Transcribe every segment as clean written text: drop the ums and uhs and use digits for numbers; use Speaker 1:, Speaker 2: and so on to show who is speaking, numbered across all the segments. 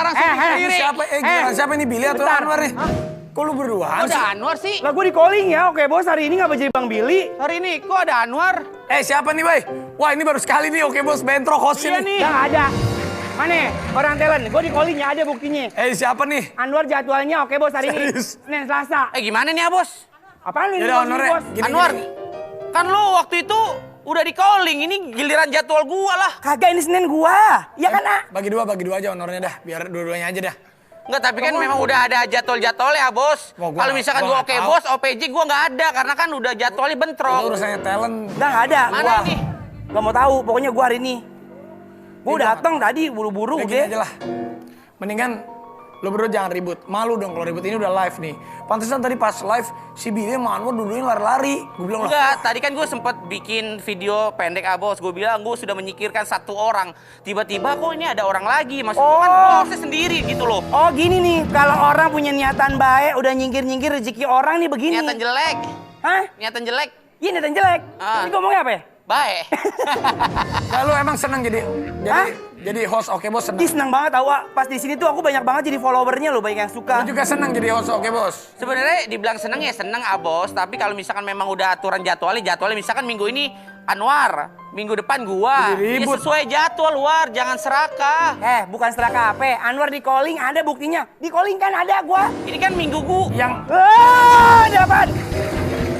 Speaker 1: sekarang sendiri.
Speaker 2: Siapa ini, Billy atau Anwar nih? Kok lu berduaan sih?
Speaker 1: Ada Anwar sih.
Speaker 3: Lah gue di calling ya, oke bos hari ini ngapa jadi Bang Billy?
Speaker 1: Hari ini kok ada Anwar?
Speaker 2: Siapa nih, Bay? Wah, ini baru sekali nih, oke bos, bentrok hostnya nih.
Speaker 3: Nggak ada. Mana orang talent? Gue di calling ya, ada buktinya.
Speaker 2: Siapa nih?
Speaker 3: Anwar jadwalnya oke bos hari ini.
Speaker 2: Serius?
Speaker 3: Senin Selasa.
Speaker 1: Gimana nih ya bos?
Speaker 3: Apaan ini
Speaker 2: Yaudah,
Speaker 3: bos,
Speaker 2: Anwar,
Speaker 3: ini, bos?
Speaker 2: gini,
Speaker 1: Anwar,
Speaker 2: gini.
Speaker 1: kan lu waktu itu udah di calling, ini giliran jadwal gua lah.
Speaker 3: Kagak ini Senin gua. Iya kan, A?
Speaker 2: Bagi dua aja honornya dah, biar dua-duanya aja dah.
Speaker 1: Enggak, tapi kan memang udah ada jadwal-jadwal ya bos.
Speaker 2: Wah,
Speaker 1: Kalau misalkan gua oke bos, OPJ gua nggak ada karena kan udah jadwalnya
Speaker 2: Itu
Speaker 1: bentrok.
Speaker 2: urusannya talent.
Speaker 3: Nggak ada.
Speaker 1: Mana
Speaker 3: Gua
Speaker 1: ini?
Speaker 3: nggak mau tahu. Pokoknya gua hari ini. Gua udah datang tadi buru-buru
Speaker 2: Udah gini
Speaker 3: udah.
Speaker 2: aja lah. Mendingan lo berdua jangan ribut. Malu dong kalau ribut, ini udah live nih. Pantesan tadi pas live si Billy sama Anwar dua-duanya lari-lari. Gue bilang lah.
Speaker 1: Enggak, tadi kan gue sempet bikin video pendek bos. Gue bilang gue sudah menyingkirkan satu orang. Tiba-tiba kok ini ada orang lagi. Maksud gue kan bosnya sendiri gitu loh.
Speaker 3: Oh gini nih, kalau orang punya niatan baik, udah nyingkir-nyingkir rezeki orang nih begini.
Speaker 1: Niatan jelek.
Speaker 3: Hah?
Speaker 1: Niatan jelek.
Speaker 3: Iya niatan jelek.
Speaker 1: Ah.
Speaker 3: Ini ngomongnya apa ya?
Speaker 1: Baik.
Speaker 2: Nah, lu emang seneng jadi host oke bos seneng.
Speaker 3: Ih senang banget tau, Wak. Pas di sini tuh aku banyak banget jadi followernya loh, banyak yang suka.
Speaker 2: Lu juga seneng jadi host oke bos.
Speaker 1: Sebenarnya dibilang seneng ya seneng bos. Tapi kalau misalkan memang udah aturan jadwalnya misalkan minggu ini Anwar, minggu depan gua.
Speaker 2: Jadi
Speaker 1: Ya
Speaker 2: ribut.
Speaker 1: sesuai jadwal War, jangan serakah.
Speaker 3: Bukan serakah apa? Anwar di calling ada buktinya. Di calling kan ada gua.
Speaker 1: Ini kan minggu gua.
Speaker 3: Ada apaan?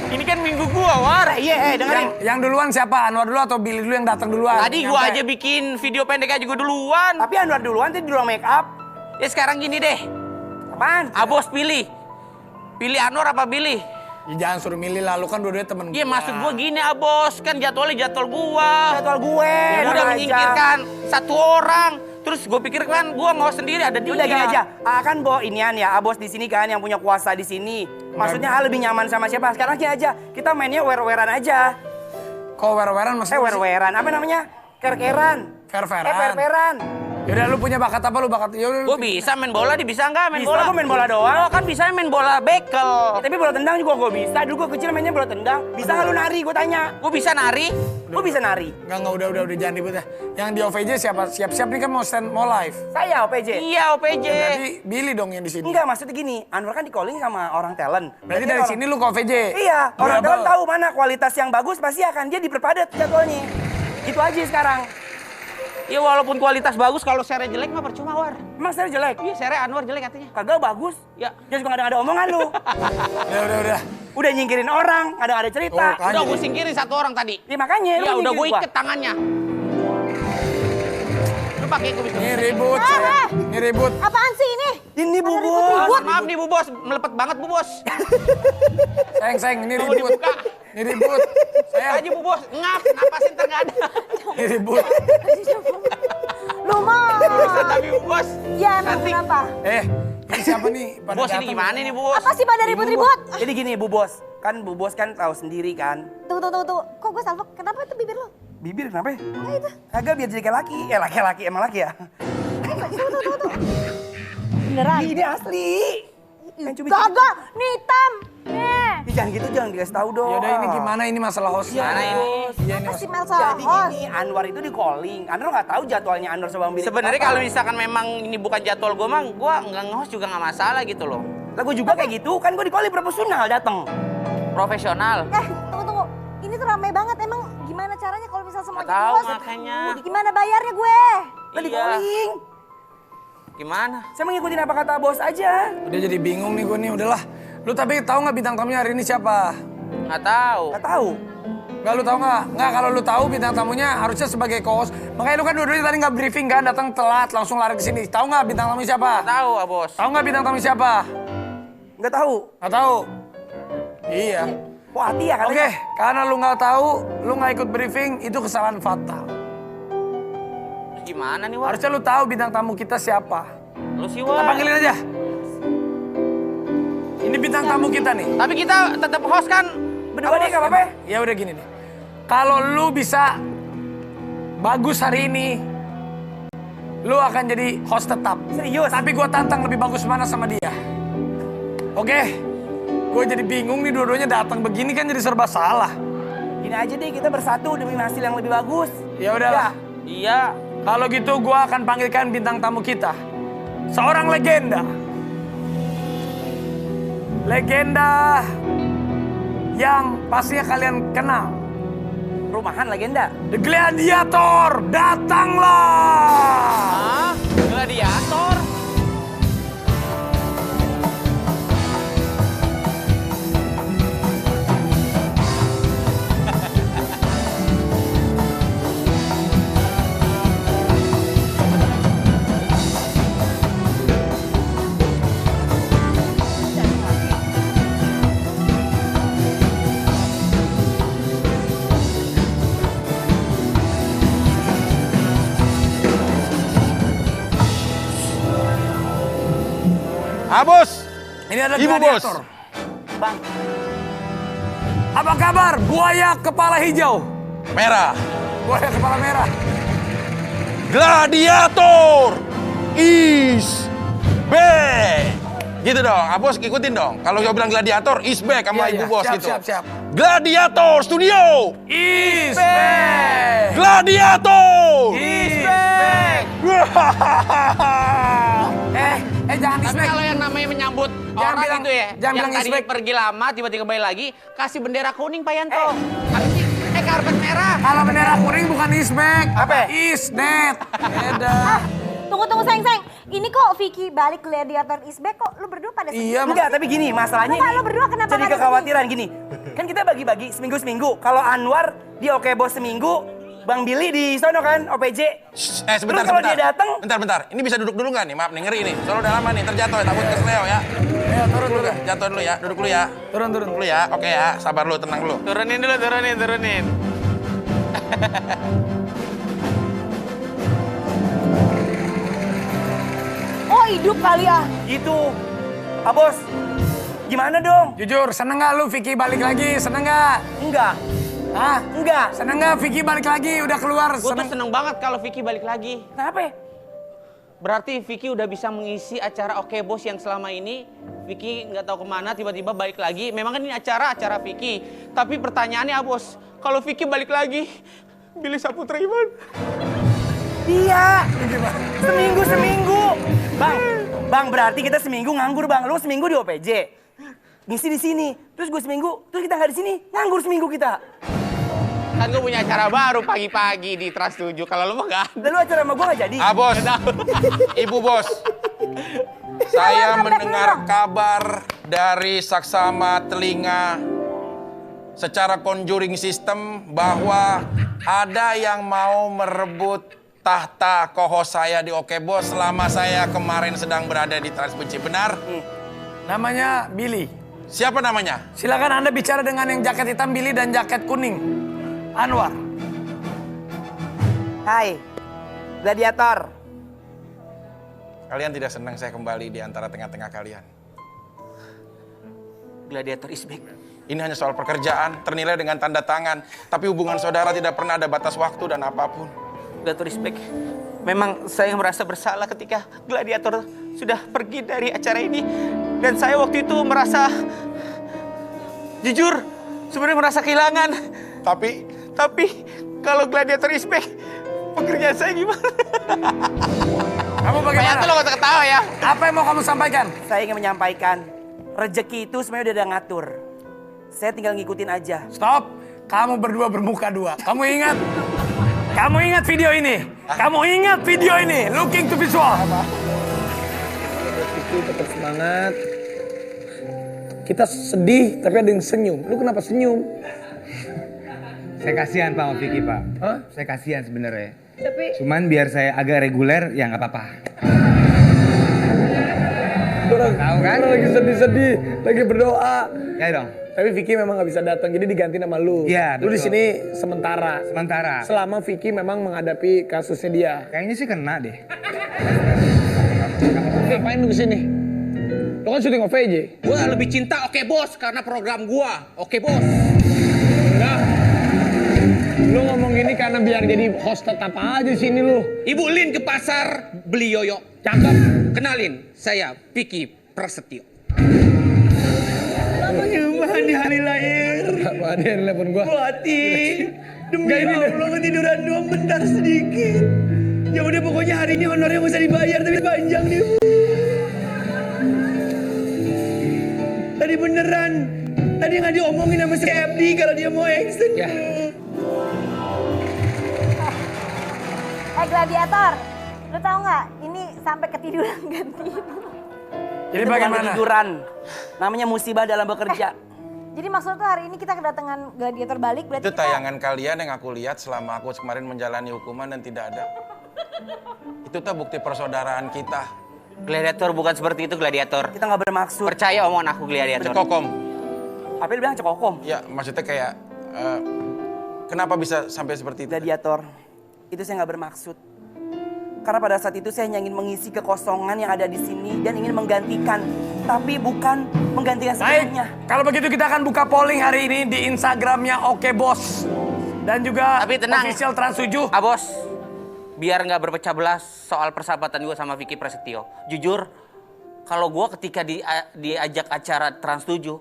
Speaker 1: Ini kan minggu gua War.
Speaker 3: Iya, dengerin.
Speaker 2: Yang duluan siapa? Anwar dulu atau Billy dulu yang datang duluan?
Speaker 1: Tadi gua
Speaker 2: Nyampe.
Speaker 1: aja bikin video pendek aja gua duluan.
Speaker 3: Tapi Anwar duluan tuh di ruang make up.
Speaker 1: Ya sekarang gini deh.
Speaker 3: Apaan?
Speaker 1: Abos pilih. Pilih Anwar apa Billy?
Speaker 2: Ya, jangan suruh milih lah, lu kan dua-duanya temen
Speaker 1: Iya
Speaker 2: gua.
Speaker 1: maksud gua gini Abos, kan jadwalnya jadwal gua.
Speaker 3: Jadwal gue.
Speaker 1: Udah
Speaker 3: tenang aja.
Speaker 1: menyingkirkan satu orang. Terus gue pikir kan gua mau sendiri ada dia.
Speaker 3: Udah gini aja. Kan bawa inian ya, Abos di sini kan yang punya kuasa di sini. Maksudnya lebih nyaman sama siapa? Sekarang gini aja. Kita mainnya wer-weran aja.
Speaker 2: Kok wer-weran maksudnya?
Speaker 3: Wer-weran. Apa namanya? Ker-keran.
Speaker 2: Fair-fairan.
Speaker 3: Per-peran.
Speaker 2: Yaudah lu punya bakat apa lu bakat? Yaudah,
Speaker 1: Gue bisa main bola, dia bisa nggak main
Speaker 3: Bisa,
Speaker 1: bola?
Speaker 3: gua main bola doang.
Speaker 1: Oh kan bisa main bola bekel.
Speaker 3: Tapi bola tendang juga gue bisa. Dulu gue kecil mainnya bola tendang. Bisa nggak lu nari? Gue tanya.
Speaker 1: Gue bisa nari.
Speaker 3: Gue bisa nari.
Speaker 2: Enggak, udah jangan ribut ya. Yang di OVJ siapa? Siap-siap nih kan mau live.
Speaker 3: Saya OPJ.
Speaker 1: Iya OPJ.
Speaker 2: Berarti Billy dong yang di sini.
Speaker 3: Enggak, maksudnya gini. Anwar kan di calling sama orang talent.
Speaker 2: Berarti dari sini lu ke OVJ.
Speaker 3: Iya, orang
Speaker 2: Berapa?
Speaker 3: talent tahu mana kualitas yang bagus pasti akan dia diperpadat jadwalnya. Gitu aja sekarang.
Speaker 1: Ya walaupun kualitas bagus, kalau share jelek mah percuma War.
Speaker 3: Emang saya jelek?
Speaker 1: Iya share Anwar jelek katanya.
Speaker 3: Kagak bagus.
Speaker 1: Ya.
Speaker 3: Dia juga ada omongan lu.
Speaker 2: Udah.
Speaker 3: Udah nyingkirin orang, ada cerita.
Speaker 2: Oh,
Speaker 1: Udah gue singkirin satu orang tadi.
Speaker 3: Ya makanya lu
Speaker 1: Ya udah
Speaker 3: nyingkirin
Speaker 1: gue
Speaker 3: gua.
Speaker 1: ikat tangannya. Lu pakai gue bisa.
Speaker 2: Ini ribut, saya. Ini ribut.
Speaker 4: Apaan sih ini?
Speaker 3: Ini Bu
Speaker 1: Ah,
Speaker 3: Bos.
Speaker 1: maaf nih Bu Bos, melepet banget Bu Bos.
Speaker 2: Sayang, ini
Speaker 1: Mau
Speaker 2: ribut.
Speaker 1: dibuka.
Speaker 2: Ini ribut. Sayang,
Speaker 1: Aja Bu Bos, ngap, napasin ntar nggak ada.
Speaker 2: ini ribut.
Speaker 4: Lu mah.
Speaker 1: Bisa tapi Bu Bos.
Speaker 4: Ya emang
Speaker 1: Nanti-
Speaker 4: kenapa?
Speaker 2: Ini siapa nih? Pada
Speaker 1: Bos ini
Speaker 2: datang.
Speaker 1: gimana nih Bu Bos?
Speaker 4: Apa sih pada ribut-ribut?
Speaker 3: Jadi gini Bu Bos, kan Bu Bos kan tahu sendiri kan.
Speaker 4: Tunggu. Kok gue salfok? Kenapa itu bibir lu?
Speaker 3: Bibir kenapa ya?
Speaker 4: Nah itu.
Speaker 3: Kagak biar jadi kayak laki. Laki-laki emang laki ya.
Speaker 4: Tunggu. Beneran?
Speaker 3: Ini asli. Yang cubit.
Speaker 4: Kagak, nih hitam. Nih.
Speaker 3: Ih, jangan gitu, jangan dikasih tahu dong.
Speaker 2: Yaudah ini gimana ini masalah host?
Speaker 1: Mana ini?
Speaker 2: Iya ini
Speaker 4: Apa sih
Speaker 2: host.
Speaker 4: Mel salah
Speaker 3: Jadi
Speaker 4: host?
Speaker 3: gini, Anwar itu di calling. Anwar nggak tahu jadwalnya Anwar sama Bang Billy.
Speaker 1: Sebenarnya
Speaker 3: apa.
Speaker 1: kalau misalkan memang ini bukan jadwal gue mah, gue nggak nge-host juga nggak masalah gitu loh.
Speaker 3: Lah gue juga kayak gitu, kan gue di calling profesional datang.
Speaker 1: Profesional.
Speaker 4: Tunggu. Ini tuh rame banget. Emang gimana caranya kalau misal semua
Speaker 1: Nggak
Speaker 4: jadi
Speaker 1: tahu
Speaker 4: host?
Speaker 1: makanya.
Speaker 4: Gimana bayarnya gue?
Speaker 3: Lah di
Speaker 1: Iya.
Speaker 3: calling.
Speaker 1: Gimana?
Speaker 3: Saya mengikutin apa kata bos aja.
Speaker 2: Udah jadi bingung nih gue nih, udahlah. Lu tapi tahu nggak bintang tamunya hari ini siapa?
Speaker 1: Nggak tahu.
Speaker 3: Nggak tahu.
Speaker 2: Nggak, lu tahu nggak? Nggak, kalau lu tahu bintang tamunya harusnya sebagai co-host. Makanya lu kan dua-duanya tadi nggak briefing kan, datang telat langsung lari ke sini. Tahu nggak bintang tamunya siapa?
Speaker 1: Nggak tahu Bos.
Speaker 2: Tahu nggak bintang tamu siapa?
Speaker 3: Nggak tahu.
Speaker 2: Nggak tahu. Iya.
Speaker 3: Kok hati ya
Speaker 2: Oke,
Speaker 3: katanya?
Speaker 2: karena lu nggak tahu, lu nggak ikut briefing, itu kesalahan fatal.
Speaker 1: Gimana nih War?
Speaker 2: Harusnya lu tahu bintang tamu kita siapa.
Speaker 1: Lu sih
Speaker 2: Kita
Speaker 1: War.
Speaker 2: panggilin aja. Ini bintang tamu kita nih.
Speaker 1: Tapi kita tetap host kan?
Speaker 3: Berdua nih nggak apa-apa ya?
Speaker 2: Ya udah gini nih. Kalau lu bisa bagus hari ini, lu akan jadi host tetap.
Speaker 3: Serius?
Speaker 2: Tapi gua tantang lebih bagus mana sama dia. Oke? Gue jadi bingung nih dua-duanya datang begini kan jadi serba salah.
Speaker 3: Gini aja deh, kita bersatu demi hasil yang lebih bagus.
Speaker 2: Ya udahlah.
Speaker 1: Iya.
Speaker 2: Kalau gitu gua akan panggilkan bintang tamu kita. seorang legenda. Legenda yang pastinya kalian kenal.
Speaker 3: Rumahan legenda.
Speaker 2: The Gladiator, datanglah.
Speaker 1: Hah? Gladiator?
Speaker 5: Bos.
Speaker 2: Ini ada
Speaker 5: Ibu,
Speaker 2: Gladiator.
Speaker 5: Bos.
Speaker 3: Bang,
Speaker 2: Apa kabar? Buaya kepala hijau.
Speaker 5: Merah.
Speaker 2: Buaya kepala merah.
Speaker 5: Gladiator is back. Gitu dong, Bos ikutin dong. Kalau saya bilang gladiator is back sama
Speaker 2: Iya,
Speaker 5: Ibu
Speaker 2: iya.
Speaker 5: Bos
Speaker 2: Siap,
Speaker 5: gitu.
Speaker 2: siap, siap.
Speaker 5: Gladiator Studio.
Speaker 2: Is back.
Speaker 5: Gladiator.
Speaker 2: Is back. Jangan is
Speaker 1: Tapi
Speaker 2: back.
Speaker 1: kalau yang namanya menyambut
Speaker 2: Jangan
Speaker 1: orang
Speaker 2: bilang-
Speaker 1: itu ya,
Speaker 2: jangan
Speaker 1: yang
Speaker 2: bilang
Speaker 1: tadi
Speaker 2: isbek.
Speaker 1: pergi lama, tiba-tiba kembali lagi, kasih bendera kuning Pak Yanto. Apa sih? Karpet merah.
Speaker 2: Kalau bendera kuning bukan is back.
Speaker 3: Apa?
Speaker 2: Is net. Beda.
Speaker 4: Tunggu sayang. Ini kok Vicky balik Gladiator is back kok lu berdua pada sedih?
Speaker 2: Iya,
Speaker 3: enggak, tapi gini, masalahnya
Speaker 4: Enggak,
Speaker 3: ini
Speaker 4: lo berdua kenapa
Speaker 3: jadi
Speaker 4: pada
Speaker 3: kekhawatiran gini. Kan kita bagi-bagi seminggu-seminggu. Kalau Anwar di Oke Bos seminggu, Bang Billy di sono kan, OPJ.
Speaker 5: Sebentar,
Speaker 3: Terus kalau
Speaker 5: sebentar.
Speaker 3: dia datang,
Speaker 5: Bentar. Ini bisa duduk dulu nggak nih? Maaf nih, ngeri nih. Soalnya udah lama nih, terjatuh ya. Takut kesleo ya.
Speaker 2: Ayo turun dulu.
Speaker 5: Jatuh dulu ya, duduk dulu ya.
Speaker 2: Turun.
Speaker 5: Duduk dulu ya. Oke ya, sabar dulu, tenang dulu.
Speaker 1: Turunin dulu, turunin.
Speaker 4: Oh hidup kali ya.
Speaker 3: gitu. Bos, gimana dong?
Speaker 2: Jujur, seneng gak lu Vicky balik lagi? Seneng gak?
Speaker 3: Enggak,
Speaker 2: Hah?
Speaker 3: enggak.
Speaker 2: Seneng gak Vicky balik lagi? Udah keluar.
Speaker 1: Gue tuh
Speaker 2: Seneng.
Speaker 1: seneng banget kalau Vicky balik lagi.
Speaker 3: Kenapa ya?
Speaker 1: Berarti Vicky udah bisa mengisi acara Oke Bos yang selama ini Vicky nggak tahu kemana, tiba-tiba balik lagi. Memang kan ini acara Vicky. Tapi pertanyaannya Bos, kalau Vicky balik lagi, Billy Saputra gimana?
Speaker 3: Iya. Seminggu. Bang berarti kita seminggu nganggur bang. Lu seminggu di OPJ, ngisi di sini. Terus gue seminggu, terus kita nggak di sini, nganggur seminggu kita.
Speaker 1: Kan gue punya acara baru pagi-pagi di Trans 7. Kalau lu mah nggak ada.
Speaker 3: Lalu acara sama gue nggak jadi.
Speaker 5: Bos. Ibu Bos. Saya mendengar kabar dari saksama telinga secara conjuring system bahwa ada yang mau merebut tahta co-host saya di Oke Bos selama saya kemarin sedang berada di Trans Benci. Benar?
Speaker 2: Namanya Billy.
Speaker 5: Siapa namanya?
Speaker 2: Silakan Anda bicara dengan yang jaket hitam Billy dan jaket kuning. Anwar.
Speaker 3: Hai, Gladiator.
Speaker 5: Kalian tidak senang saya kembali di antara tengah-tengah kalian.
Speaker 1: Gladiator is back.
Speaker 5: Ini hanya soal pekerjaan, ternilai dengan tanda tangan. Tapi hubungan saudara tidak pernah ada batas waktu dan apapun.
Speaker 1: Gladiator is back. Memang saya merasa bersalah ketika Gladiator sudah pergi dari acara ini. Dan saya waktu itu merasa, jujur, sebenarnya merasa kehilangan. Tapi kalau Gladiator is back, pekerjaan saya gimana?
Speaker 2: Kamu
Speaker 1: Pak
Speaker 2: bagaimana?
Speaker 1: Yanto lo gak usah ketawa ya.
Speaker 2: Apa yang mau kamu sampaikan?
Speaker 3: Saya ingin menyampaikan, rezeki itu sebenarnya udah ada ngatur. Saya tinggal ngikutin aja.
Speaker 2: Stop. Kamu berdua bermuka dua. Kamu ingat? Kamu ingat video ini? Kamu ingat video ini? Looking to visual. Tetap semangat. Kita sedih, tapi ada yang senyum. Lu kenapa senyum?
Speaker 6: Saya kasihan Pak sama Vicky Pak.
Speaker 2: Hah?
Speaker 6: Saya kasihan sebenarnya.
Speaker 4: Tapi
Speaker 6: Cuman biar saya agak reguler ya nggak apa-apa. Tahu kan?
Speaker 2: Orang lagi sedih-sedih, lagi berdoa.
Speaker 6: Ya dong.
Speaker 2: Tapi Vicky memang nggak bisa datang, jadi diganti nama lu.
Speaker 6: Iya,
Speaker 2: Lu di
Speaker 6: betul.
Speaker 2: sini sementara.
Speaker 6: Sementara.
Speaker 2: Selama Vicky memang menghadapi kasusnya dia.
Speaker 6: Kayaknya sih kena deh.
Speaker 2: Ngapain lu kesini? Lu kan syuting OVJ.
Speaker 1: Gue lebih cinta Oke Bos karena program gua. Oke Bos.
Speaker 2: Enggak. Lu ngomong ini karena biar jadi host tetap aja di sini lu.
Speaker 1: Ibu Lin ke pasar beli yoyo.
Speaker 2: Cakep.
Speaker 1: Kenalin, saya Vicky Prasetyo.
Speaker 3: Penyembahan di hari lahir.
Speaker 2: Apa dia telepon gua?
Speaker 3: Hati. Demi
Speaker 2: Nggak, ini
Speaker 3: Allah ketiduran doang bentar sedikit.
Speaker 2: Ya udah pokoknya hari ini honornya nggak usah dibayar tapi panjang nih. Tadi beneran. Tadi nggak diomongin sama si FD kalau dia mau action. Ya.
Speaker 4: Gladiator, lu tahu nggak? Ini sampai ketiduran ganti.
Speaker 2: Jadi
Speaker 3: Itu bukan
Speaker 2: bagaimana?
Speaker 3: ketiduran. Namanya musibah dalam bekerja.
Speaker 4: Jadi maksudnya tuh hari ini kita kedatangan gladiator balik berarti
Speaker 5: Itu
Speaker 4: kita...
Speaker 5: tayangan kalian yang aku lihat selama aku kemarin menjalani hukuman dan tidak ada. Itu tuh bukti persaudaraan kita.
Speaker 1: Gladiator bukan seperti itu, gladiator.
Speaker 3: Kita nggak bermaksud.
Speaker 1: Percaya omongan aku, gladiator.
Speaker 5: Cekokom.
Speaker 3: Apa lu bilang cekokom?
Speaker 5: Ya maksudnya kayak kenapa bisa sampai seperti itu?
Speaker 3: Gladiator. Itu saya nggak bermaksud. Karena pada saat itu saya hanya ingin mengisi kekosongan yang ada di sini dan ingin menggantikan, tapi bukan menggantikan
Speaker 2: Baik,
Speaker 3: sepenuhnya.
Speaker 2: kalau begitu kita akan buka polling hari ini di Instagramnya Oke Bos. Dan juga
Speaker 1: Tapi tenang.
Speaker 2: official Trans 7.
Speaker 1: Bos, biar nggak berpecah belah soal persahabatan gue sama Vicky Prasetyo. Jujur, kalau gue ketika diajak acara Trans 7,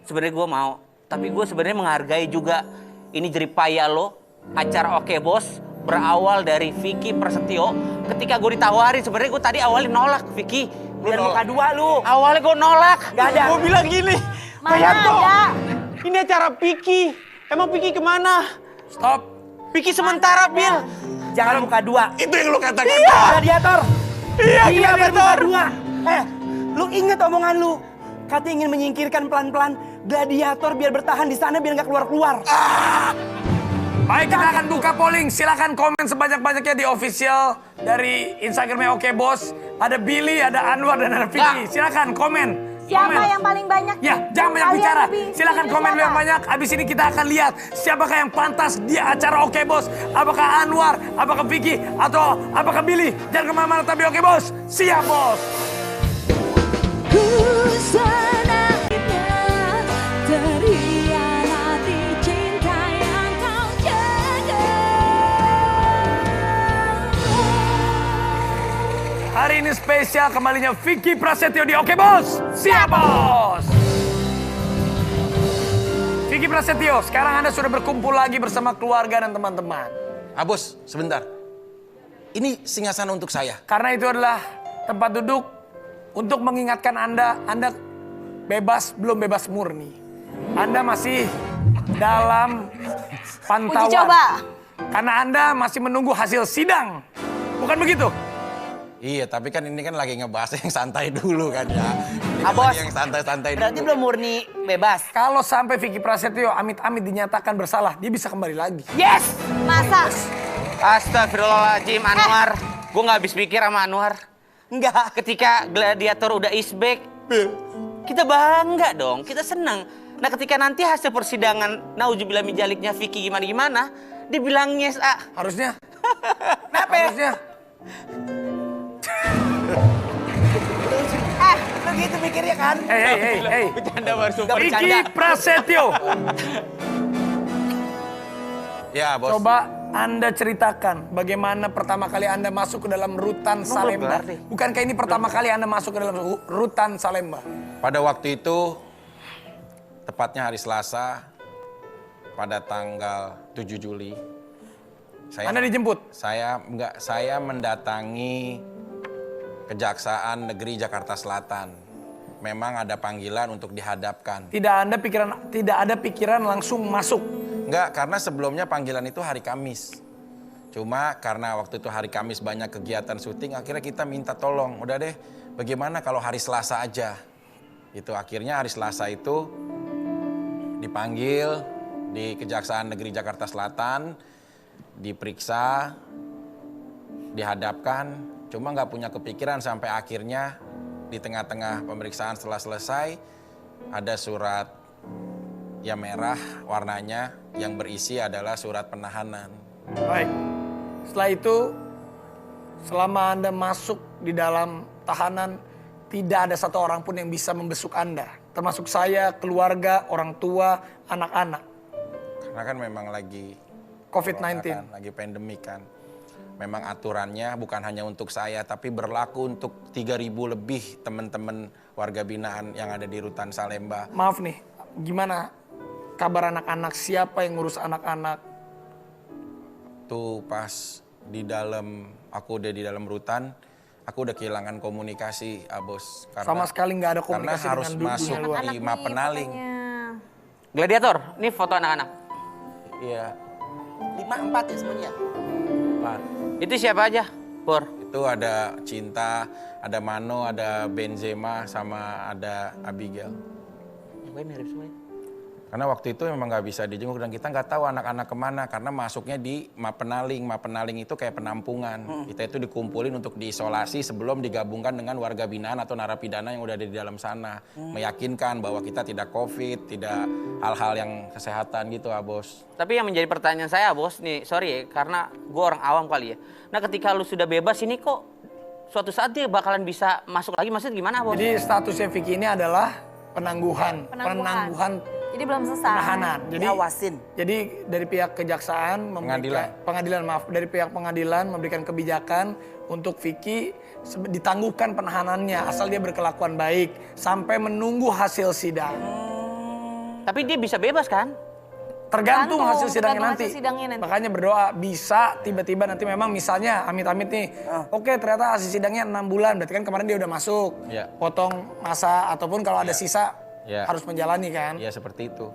Speaker 1: sebenarnya gue mau. Tapi gue sebenarnya menghargai juga ini jeripaya lo, acara Oke Bos. Berawal dari Vicky Prasetyo. Ketika gue ditawarin, sebenarnya gue tadi awalnya nolak, Vicky.
Speaker 3: Dan muka dua lu.
Speaker 1: Awalnya gue nolak.
Speaker 3: Gak ada.
Speaker 1: Gue bilang gini,
Speaker 4: Mana
Speaker 1: Payato,
Speaker 4: ada?
Speaker 1: ini acara Vicky. Emang Vicky kemana?
Speaker 2: Stop.
Speaker 1: Vicky sementara, Bil.
Speaker 3: Jangan muka dua.
Speaker 5: Itu yang lu katakan.
Speaker 3: Gladiator.
Speaker 1: Iya,
Speaker 3: Iya
Speaker 1: gladiator.
Speaker 3: bermuka dua. Lu inget omongan lu. Katanya ingin menyingkirkan pelan-pelan gladiator biar bertahan di sana biar nggak keluar-keluar.
Speaker 2: Baik, kita akan buka polling. Silakan komen sebanyak-banyaknya di official dari Instagramnya Oke Bos. Ada Billy, ada Anwar, dan ada Vicky. Silakan komen.
Speaker 4: Siapa
Speaker 2: Komen.
Speaker 4: yang paling banyak?
Speaker 2: Ya,
Speaker 4: nih?
Speaker 2: jangan banyak
Speaker 4: Kalian
Speaker 2: bicara.
Speaker 4: lebih
Speaker 2: Silakan
Speaker 4: pilih
Speaker 2: komen
Speaker 4: siapa?
Speaker 2: yang banyak. Abis ini kita akan lihat siapakah yang pantas di acara Oke Bos. Apakah Anwar, apakah Vicky, atau apakah Billy. Jangan kemana-mana tapi Oke Bos. Siap, Bos.
Speaker 7: Ku senangnya terhianati cinta yang kau jaga.
Speaker 2: Hari ini spesial kembalinya Vicky Prasetyo di Oke Bos. Siap, Bos. Vicky Prasetyo, sekarang Anda sudah berkumpul lagi bersama keluarga dan teman-teman.
Speaker 5: Bos, sebentar. Ini singgasana untuk saya.
Speaker 2: Karena itu adalah tempat duduk untuk mengingatkan Anda bebas, belum bebas murni. Anda masih dalam pantauan.
Speaker 4: Uji coba.
Speaker 2: Karena Anda masih menunggu hasil sidang. Bukan begitu?
Speaker 5: Iya, tapi kan ini kan lagi ngebahas yang santai dulu kan ya. Ini kan
Speaker 3: Bos.
Speaker 5: lagi yang santai-santai dulu.
Speaker 3: Berarti belum murni bebas.
Speaker 2: Kalau sampai Vicky Prasetyo amit-amit dinyatakan bersalah, dia bisa kembali lagi.
Speaker 3: Yes!
Speaker 4: Masa?
Speaker 1: Astagfirullahaladzim, Anwar. Gue nggak habis pikir sama Anwar.
Speaker 3: Enggak.
Speaker 1: Ketika gladiator udah is back, kita bangga dong, kita senang. Nah ketika nanti hasil persidangan, nauzubillah min jaliknya Vicky gimana-gimana, dibilang yes,
Speaker 2: Harusnya.
Speaker 3: Kenapa?
Speaker 2: Harusnya.
Speaker 3: Lu gitu mikirnya kan?
Speaker 2: Hey.
Speaker 1: Bercanda baru sumpah.
Speaker 2: Vicky Prasetyo.
Speaker 5: Ya, Bos.
Speaker 2: Coba Anda ceritakan bagaimana pertama kali Anda masuk ke dalam rutan Salemba.
Speaker 1: berarti.
Speaker 2: Bukankah ini pertama kali Anda masuk ke dalam rutan Salemba?
Speaker 5: Pada waktu itu, tepatnya hari Selasa, pada tanggal 7 Juli.
Speaker 2: Anda dijemput?
Speaker 5: Saya mendatangi Kejaksaan Negeri Jakarta Selatan. Memang ada panggilan untuk dihadapkan.
Speaker 2: Tidak ada pikiran langsung masuk.
Speaker 5: Enggak, karena sebelumnya panggilan itu hari Kamis. Cuma karena waktu itu hari Kamis banyak kegiatan syuting, akhirnya kita minta tolong. Udah deh, bagaimana kalau hari Selasa aja? Itu akhirnya hari Selasa itu dipanggil di Kejaksaan Negeri Jakarta Selatan, diperiksa, dihadapkan. Cuma nggak punya kepikiran sampai akhirnya di tengah-tengah pemeriksaan setelah selesai ada surat yang merah warnanya yang berisi adalah surat penahanan.
Speaker 2: Baik. Setelah itu, selama Anda masuk di dalam tahanan, tidak ada satu orang pun yang bisa membesuk Anda. Termasuk saya, keluarga, orang tua, anak-anak.
Speaker 5: Karena kan memang lagi
Speaker 2: COVID-19.
Speaker 5: kan, lagi pandemik kan. Memang aturannya bukan hanya untuk saya, tapi berlaku untuk 3.000 lebih teman-teman warga binaan yang ada di Rutan Salemba.
Speaker 2: Maaf nih, gimana kabar anak-anak? Siapa yang ngurus anak-anak?
Speaker 5: waktu pas aku udah di dalam rutan, aku udah kehilangan komunikasi, Bos.
Speaker 2: Sama sekali nggak ada komunikasi
Speaker 5: karena harus
Speaker 2: dengan
Speaker 5: masuk
Speaker 2: dunia luar.
Speaker 5: di Mapenaling.
Speaker 1: Gladiator, ini foto anak-anak.
Speaker 5: Iya,
Speaker 3: 5-4 ya semuanya.
Speaker 5: Pak.
Speaker 1: Itu siapa aja, Pur?
Speaker 5: Itu ada Cinta, ada Mano, ada Benzema, sama ada Abigail.
Speaker 1: Gue mirip semua.
Speaker 5: Karena waktu itu memang nggak bisa dijenguk dan kita nggak tahu anak-anak kemana karena masuknya di Mapenaling. Mapenaling itu kayak penampungan. Kita itu dikumpulin untuk diisolasi sebelum digabungkan dengan warga binaan atau narapidana yang udah ada di dalam sana. Meyakinkan bahwa kita tidak COVID, tidak hal-hal yang kesehatan gitu, Bos.
Speaker 1: Tapi yang menjadi pertanyaan saya, Bos, nih, sorry ya, karena gue orang awam kali ya. Nah, ketika lu sudah bebas ini kok suatu saat dia bakalan bisa masuk lagi, maksudnya gimana, Bos?
Speaker 2: Jadi statusnya Vicky ini adalah penangguhan.
Speaker 4: Jadi belum selesai.
Speaker 2: Penahanan. Jadi
Speaker 3: Diawasin.
Speaker 2: Jadi dari pihak kejaksaan dari pihak pengadilan memberikan kebijakan untuk Vicky ditangguhkan penahanannya asal dia berkelakuan baik sampai menunggu hasil sidang.
Speaker 1: Tapi dia bisa bebas kan?
Speaker 2: Tergantung hasil sidangnya
Speaker 4: tergantung
Speaker 2: nanti.
Speaker 4: hasil sidangnya nanti.
Speaker 2: Makanya berdoa bisa tiba-tiba nanti memang misalnya amit-amit nih. Oke, ternyata hasil sidangnya 6 bulan. Berarti kan kemarin dia udah masuk.
Speaker 5: Iya.
Speaker 2: Potong masa ataupun kalau ada sisa
Speaker 5: Iya.
Speaker 2: harus menjalani kan.
Speaker 5: Ya seperti itu.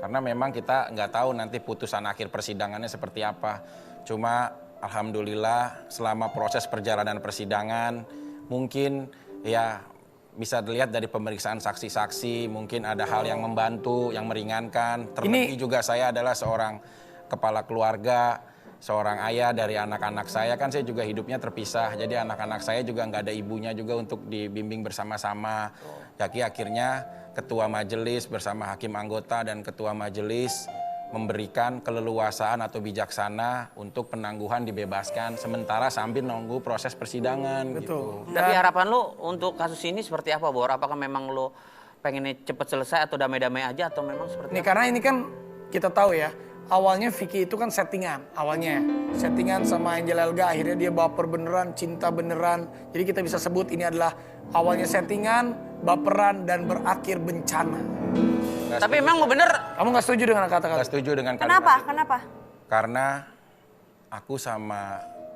Speaker 5: Karena memang kita nggak tahu nanti putusan akhir persidangannya seperti apa. Cuma alhamdulillah selama proses perjalanan persidangan mungkin ya bisa dilihat dari pemeriksaan saksi-saksi, mungkin ada hal yang membantu, yang meringankan. Terlebih juga saya adalah seorang kepala keluarga, seorang ayah dari anak-anak saya. Kan saya juga hidupnya terpisah, jadi anak-anak saya juga nggak ada ibunya juga untuk dibimbing bersama-sama. Jadi akhirnya ketua majelis bersama hakim anggota dan ketua majelis memberikan keleluasaan atau bijaksana untuk penangguhan dibebaskan sementara sambil nunggu proses persidangan.
Speaker 2: Betul.
Speaker 5: Gitu.
Speaker 1: Tapi harapan lu untuk kasus ini seperti apa, Bor? Apakah memang lu pengennya cepat selesai atau damai-damai aja atau memang seperti
Speaker 2: Ini
Speaker 1: apa?
Speaker 2: karena ini kan kita tahu ya, awalnya Vicky itu kan settingan. Awalnya settingan sama Angel Elga, akhirnya dia baper beneran, cinta beneran. Jadi kita bisa sebut ini adalah awalnya settingan, baperan, dan berakhir bencana.
Speaker 1: Tapi emang bener.
Speaker 2: Kamu nggak setuju dengan kata-kata?
Speaker 5: Nggak setuju dengan kalimat
Speaker 4: Kenapa?
Speaker 5: itu.
Speaker 4: Kenapa?
Speaker 5: Karena aku sama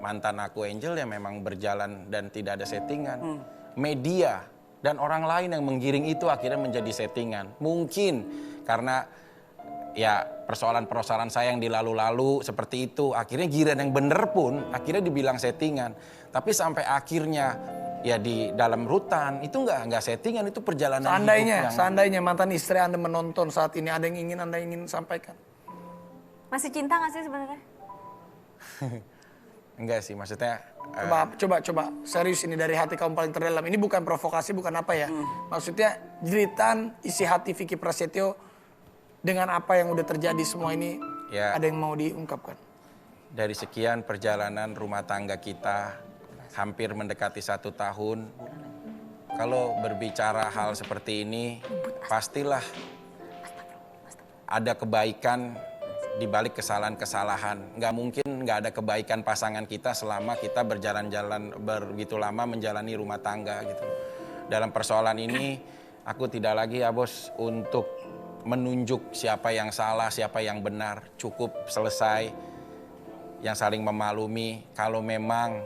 Speaker 5: mantan aku Angel ya memang berjalan dan tidak ada settingan. Media dan orang lain yang menggiring itu akhirnya menjadi settingan. Mungkin karena ya persoalan-persoalan saya yang di lalu-lalu seperti itu. Akhirnya giliran yang bener pun akhirnya dibilang settingan. Tapi sampai akhirnya ya di dalam rutan itu nggak settingan, itu perjalanan hidup
Speaker 2: Seandainya mantan istri Anda menonton saat ini, ada yang ingin Anda sampaikan?
Speaker 4: Masih cinta nggak sih sebenarnya?
Speaker 5: Enggak sih, maksudnya
Speaker 2: Coba serius ini dari hati kamu paling terdalam. Ini bukan provokasi, bukan apa ya. Maksudnya jeritan isi hati Vicky Prasetyo dengan apa yang udah terjadi semua ini,
Speaker 5: ya,
Speaker 2: ada yang mau diungkapkan?
Speaker 5: dari sekian perjalanan rumah tangga kita hampir mendekati 1 tahun, kalau berbicara hal seperti ini pastilah ada kebaikan di balik kesalahan-kesalahan. Nggak mungkin nggak ada kebaikan pasangan kita selama kita berjalan-jalan begitu lama menjalani rumah tangga gitu. Dalam persoalan ini aku tidak lagi ya Bos untuk menunjuk siapa yang salah, siapa yang benar. Cukup selesai yang saling memaklumi. Kalau memang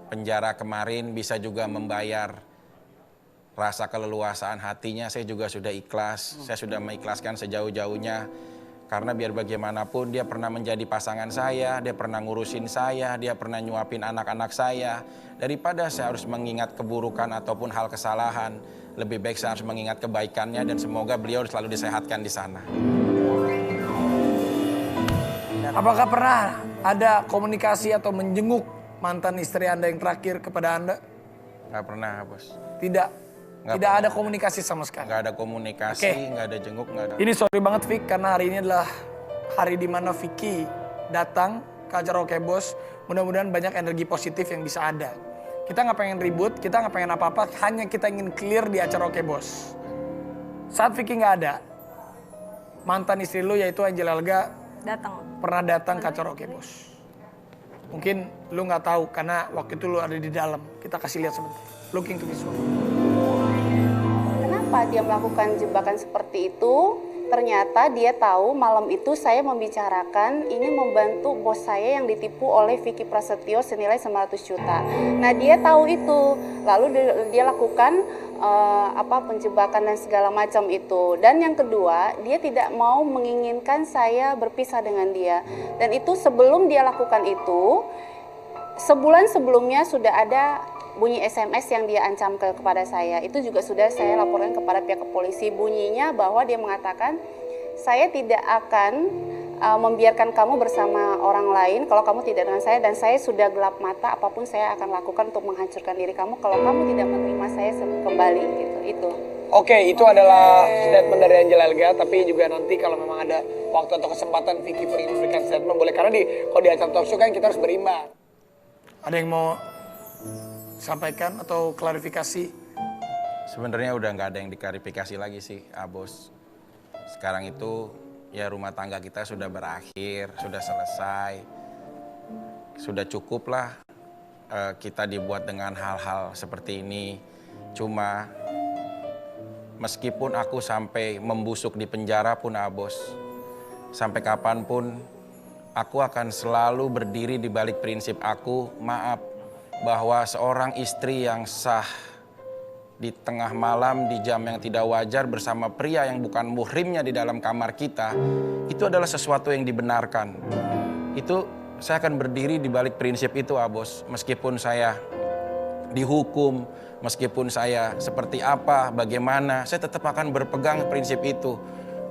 Speaker 5: penjara kemarin bisa juga membayar rasa keleluasaan hatinya, saya juga sudah ikhlas. Saya sudah mengikhlaskan sejauh-jauhnya. Karena biar bagaimanapun dia pernah menjadi pasangan saya, dia pernah ngurusin saya, dia pernah nyuapin anak-anak saya. Daripada saya harus mengingat keburukan ataupun hal kesalahan, lebih baik saya harus mengingat kebaikannya dan semoga beliau selalu disehatkan di sana.
Speaker 2: Apakah pernah ada komunikasi atau menjenguk mantan istri Anda yang terakhir kepada Anda?
Speaker 5: Nggak pernah, Bos.
Speaker 2: Tidak.
Speaker 5: Nggak
Speaker 2: Tidak
Speaker 5: pernah.
Speaker 2: ada komunikasi sama sekali.
Speaker 5: Nggak ada komunikasi, nggak ada jenguk, nggak ada.
Speaker 2: Ini sorry banget Vic, karena hari ini adalah hari di mana Vicky datang ke acara Oke Bos. Mudah-mudahan banyak energi positif yang bisa ada. Kita nggak pengen ribut, kita nggak pengen apa-apa, hanya kita ingin clear di acara Oke Bos. Saat Vicky nggak ada, mantan istri lu yaitu Angel Elga pernah datang ke acara Oke Bos. Mungkin lu nggak tahu karena waktu itu lu ada di dalam. Kita kasih lihat sebentar. Looking to visual.
Speaker 8: Kenapa dia melakukan jebakan seperti itu? Ternyata dia tahu malam itu saya membicarakan ingin membantu bos saya yang ditipu oleh Vicky Prasetyo senilai 900 juta. Nah dia tahu itu, lalu dia lakukan penjebakan dan segala macam itu. Dan yang kedua, dia tidak mau menginginkan saya berpisah dengan dia. Dan itu sebelum dia lakukan itu, sebulan sebelumnya sudah ada bunyi SMS yang dia ancam kepada saya. Itu juga sudah saya laporkan kepada pihak polisi. Bunyinya bahwa dia mengatakan, saya tidak akan membiarkan kamu bersama orang lain kalau kamu tidak dengan saya, dan saya sudah gelap mata, apapun saya akan lakukan untuk menghancurkan diri kamu kalau kamu tidak menerima saya kembali gitu. Itu.
Speaker 2: Oke, itu adalah statement dari Angel Elga, tapi juga nanti kalau memang ada waktu atau kesempatan Vicky ingin memberikan statement boleh, karena kalau di acara talk show kan kita harus berimbang. Ada yang mau sampaikan atau klarifikasi?
Speaker 5: Sebenarnya udah nggak ada yang diklarifikasi lagi sih, Bos. Sekarang itu ya rumah tangga kita sudah berakhir, sudah selesai. Sudah cukup lah kita dibuat dengan hal-hal seperti ini. Cuma meskipun aku sampai membusuk di penjara pun, Bos, sampai kapanpun aku akan selalu berdiri di balik prinsip aku, maaf, bahwa seorang istri yang sah di tengah malam di jam yang tidak wajar bersama pria yang bukan muhrimnya di dalam kamar kita, itu adalah sesuatu yang dibenarkan. Itu saya akan berdiri di balik prinsip itu, Bos. Meskipun saya dihukum, meskipun saya seperti apa, bagaimana, saya tetap akan berpegang prinsip itu.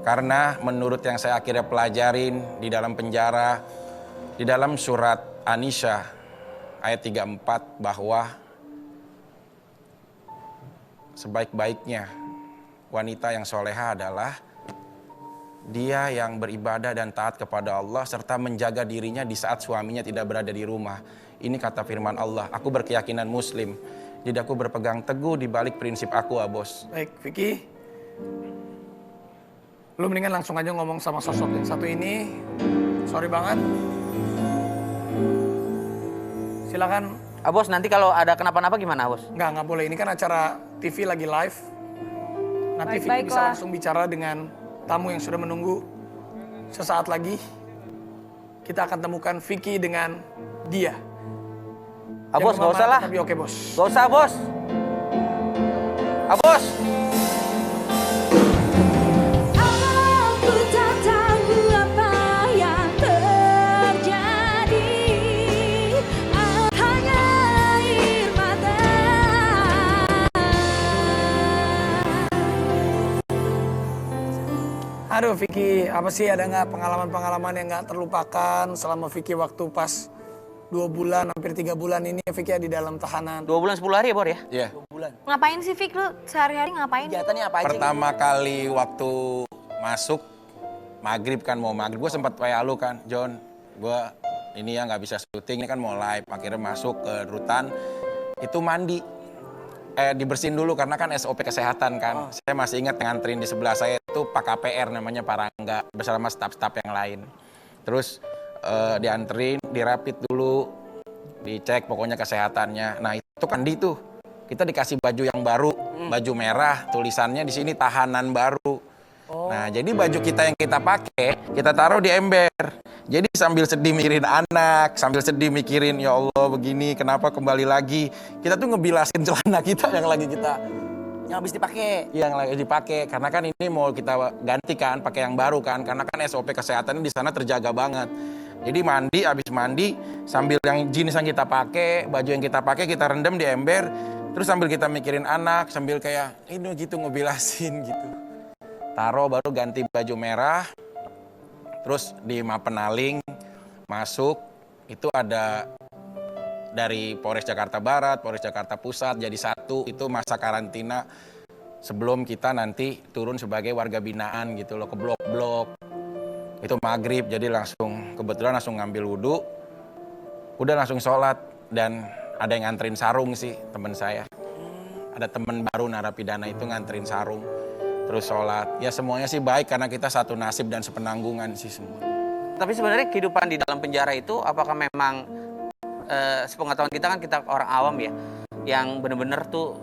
Speaker 5: Karena menurut yang saya akhirnya pelajarin di dalam penjara, di dalam surat An-Nisa ayat 34 bahwa sebaik-baiknya wanita yang soleha adalah dia yang beribadah dan taat kepada Allah serta menjaga dirinya di saat suaminya tidak berada di rumah. Ini kata firman Allah. Aku berkeyakinan Muslim, jadi aku berpegang teguh di balik prinsip aku, Bos.
Speaker 2: Baik, Vicky, lu mendingan langsung aja ngomong sama sosok yang satu ini. Sorry banget. Silakan.
Speaker 1: Bos, nanti kalau ada kenapa-napa gimana, Bos?
Speaker 2: Nggak boleh. Ini kan acara TV lagi live. Nanti Vicky bisa langsung bicara dengan tamu yang sudah menunggu. Sesaat lagi kita akan temukan Vicky dengan dia.
Speaker 1: Bos, nggak usah lah.
Speaker 2: Tapi oke, Bos.
Speaker 1: Nggak usah, Bos. Bos.
Speaker 7: Aku tak tahu apa yang terjadi, hanya air mata.
Speaker 2: Aduh Vicky, apa sih, ada nggak pengalaman-pengalaman yang nggak terlupakan selama Vicky waktu pas 2 bulan, hampir 3 bulan ini Vicky di dalam tahanan?
Speaker 1: 2 bulan 10 hari ya, Bor ya?
Speaker 5: Iya.
Speaker 3: 2 bulan.
Speaker 4: Ngapain sih Fik, lu sehari-hari ngapain?
Speaker 3: Kegiatannya apa aja?
Speaker 5: Pertama kali waktu masuk maghrib kan, mau maghrib, gue sempat WA lu kan, John, gue ini ya nggak bisa syuting, ini kan mau live. Akhirnya masuk ke rutan, itu mandi, dibersihin dulu karena kan SOP kesehatan kan. Saya masih ingat nganterin di sebelah saya itu Pak KPR namanya, Pak Rangga, bersama staf-staf yang lain. Terus dianterin, dirapit dulu, dicek pokoknya kesehatannya. Nah itu kan tuh kita dikasih baju yang baru, baju merah, tulisannya di sini tahanan baru. Nah jadi baju kita yang kita pakai, kita taruh di ember. Jadi sambil sedih mikirin anak, sambil sedih mikirin ya Allah begini, kenapa kembali lagi. Kita tuh ngebilasin celana kita yang lagi kita,
Speaker 3: Yang habis dipakai.
Speaker 5: yang lagi dipakai. Karena kan ini mau kita gantikan, pakai yang baru kan. Karena kan SOP kesehatan di sana terjaga banget. Jadi mandi, habis mandi, sambil yang jenis yang kita pakai, baju yang kita pakai kita rendam di ember. Terus sambil kita mikirin anak, sambil kayak ini gitu ngebilasin gitu. Taruh baru ganti baju merah. Terus di Mapenaling masuk, itu ada dari Polres Jakarta Barat, Polres Jakarta Pusat jadi satu. Itu masa karantina sebelum kita nanti turun sebagai warga binaan gitu loh, ke blok-blok. Itu maghrib, jadi kebetulan langsung ngambil wudhu, udah langsung sholat. Dan ada yang nganterin sarung sih, teman saya. Ada teman baru narapidana itu nganterin sarung, terus sholat. Ya semuanya sih baik karena kita satu nasib dan sepenanggungan sih semua.
Speaker 1: Tapi sebenarnya kehidupan di dalam penjara itu apakah memang sepengetahuan kita kan kita orang awam ya, yang bener-bener tuh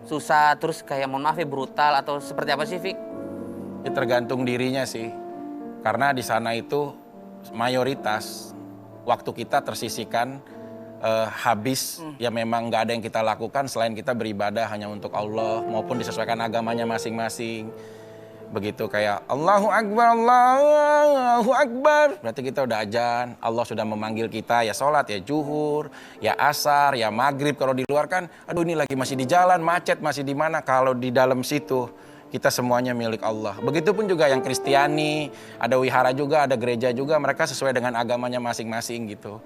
Speaker 1: susah, terus kayak mohon maaf ya brutal atau seperti apa sih, Fik?
Speaker 5: Ya, tergantung dirinya sih. Karena di sana itu mayoritas waktu kita tersisihkan habis, ya memang nggak ada yang kita lakukan selain kita beribadah hanya untuk Allah maupun disesuaikan agamanya masing-masing. Begitu kayak Allahu Akbar, Allahu Akbar, berarti kita udah azan, Allah sudah memanggil kita ya sholat, ya zuhur, ya asar, ya maghrib. Kalau di luar kan, aduh ini lagi masih di jalan, macet, masih di mana. Kalau di dalam situ kita semuanya milik Allah. Begitupun juga yang Kristiani, ada wihara juga, ada gereja juga, mereka sesuai dengan agamanya masing-masing gitu.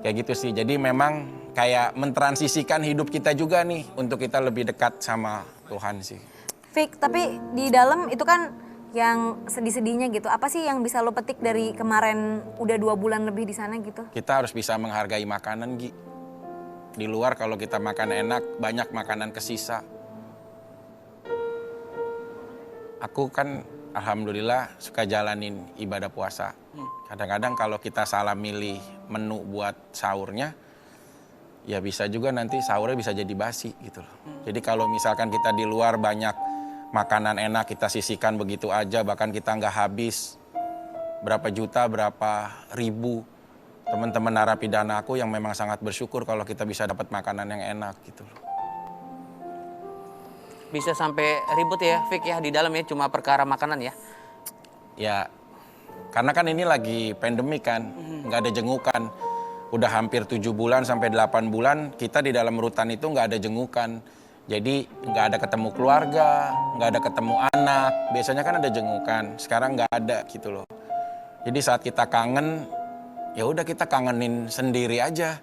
Speaker 5: Kayak gitu sih, jadi memang kayak mentransisikan hidup kita juga nih untuk kita lebih dekat sama Tuhan sih.
Speaker 4: Fik, tapi di dalam itu kan yang sedih-sedihnya gitu. Apa sih yang bisa lo petik dari kemarin udah 2 bulan lebih di sana gitu?
Speaker 5: Kita harus bisa menghargai makanan, Gi. Di luar kalau kita makan enak, banyak makanan kesisa. Aku kan alhamdulillah suka jalanin ibadah puasa. Kadang-kadang kalau kita salah milih menu buat sahurnya, ya bisa juga nanti sahurnya bisa jadi basi gitu loh. Jadi kalau misalkan kita di luar banyak makanan enak kita sisihkan begitu aja, bahkan kita nggak habis berapa juta, berapa ribu teman-teman narapidana aku yang memang sangat bersyukur kalau kita bisa dapat makanan yang enak gitu loh.
Speaker 1: Bisa sampai ribut ya, Fik ya, di dalam ya, cuma perkara makanan ya.
Speaker 5: Ya, karena kan ini lagi pandemi kan, nggak ada jengukan. Udah hampir 7 bulan sampai 8 bulan kita di dalam rutan itu nggak ada jengukan. Jadi nggak ada ketemu keluarga, nggak ada ketemu anak. Biasanya kan ada jengukan, sekarang nggak ada gitu loh. Jadi saat kita kangen, ya udah kita kangenin sendiri aja.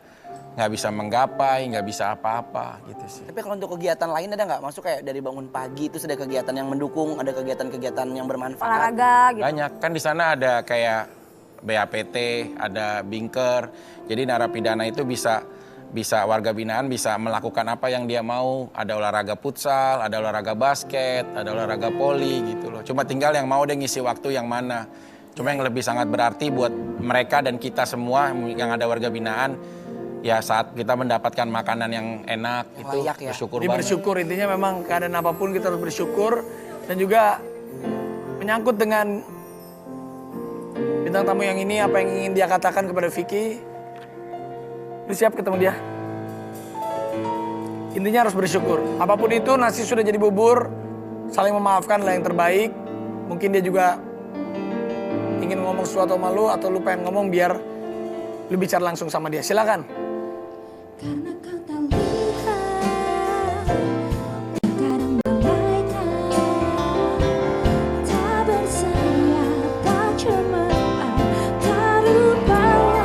Speaker 5: Nggak bisa menggapai, nggak bisa apa-apa gitu sih.
Speaker 3: Tapi kalau untuk kegiatan lain ada nggak? Masuk kayak dari bangun pagi itu ada kegiatan yang mendukung, ada kegiatan-kegiatan yang bermanfaat.
Speaker 4: Olahraga gitu.
Speaker 5: Banyak, kan di sana ada kayak BAPT, ada Binker. Jadi narapidana itu bisa warga binaan bisa melakukan apa yang dia mau. Ada olahraga futsal, ada olahraga basket, ada olahraga poli gitu loh. Cuma tinggal yang mau deh ngisi waktu yang mana. Cuma yang lebih sangat berarti buat mereka dan kita semua yang ada warga binaan, ya saat kita mendapatkan makanan yang enak yang itu layak, ya. Bersyukur
Speaker 2: Jadi
Speaker 5: banget.
Speaker 2: bersyukur, intinya memang keadaan apapun kita harus bersyukur. Dan juga menyangkut dengan bintang tamu yang ini, apa yang ingin dia katakan kepada Vicky. Lu siap ketemu dia? Intinya harus bersyukur. Apapun itu, nasi sudah jadi bubur, saling memaafkan lah yang terbaik. Mungkin dia juga ingin ngomong sesuatu sama lu, atau lu pengen ngomong biar lu bicara langsung sama dia. Silakan.
Speaker 7: Karena kau tak lihat, terkadang bagaikan tak bersayap, tak cemerlang, tak rupanya.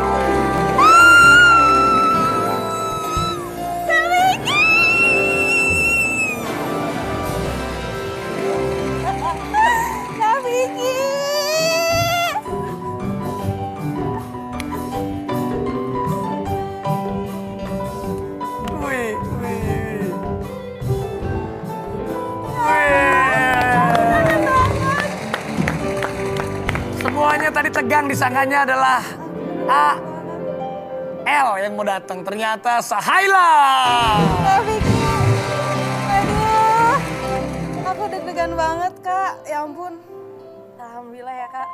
Speaker 4: Kak Vicky!
Speaker 2: Wih. Semuanya tadi tegang, disangkanya adalah L yang mau datang. Ternyata Sahaila.
Speaker 9: Kak Vicky, aduh, aku deg-degan banget Kak, ya ampun. Alhamdulillah ya Kak,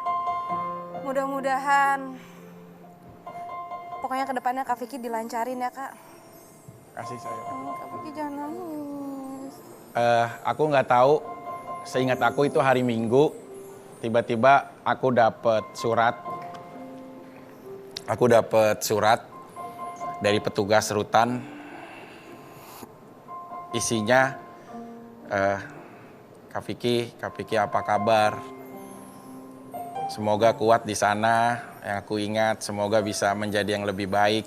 Speaker 9: mudah-mudahan pokoknya kedepannya Kak Vicky dilancarin ya Kak.
Speaker 5: Kasih saya.
Speaker 9: Kak Vicky jangan nangis.
Speaker 5: Aku nggak tahu, seingat aku itu hari Minggu, tiba-tiba aku dapat surat. Aku dapat surat dari petugas rutan. Isinya, Kak Vicky apa kabar? Semoga kuat di sana, yang aku ingat semoga bisa menjadi yang lebih baik.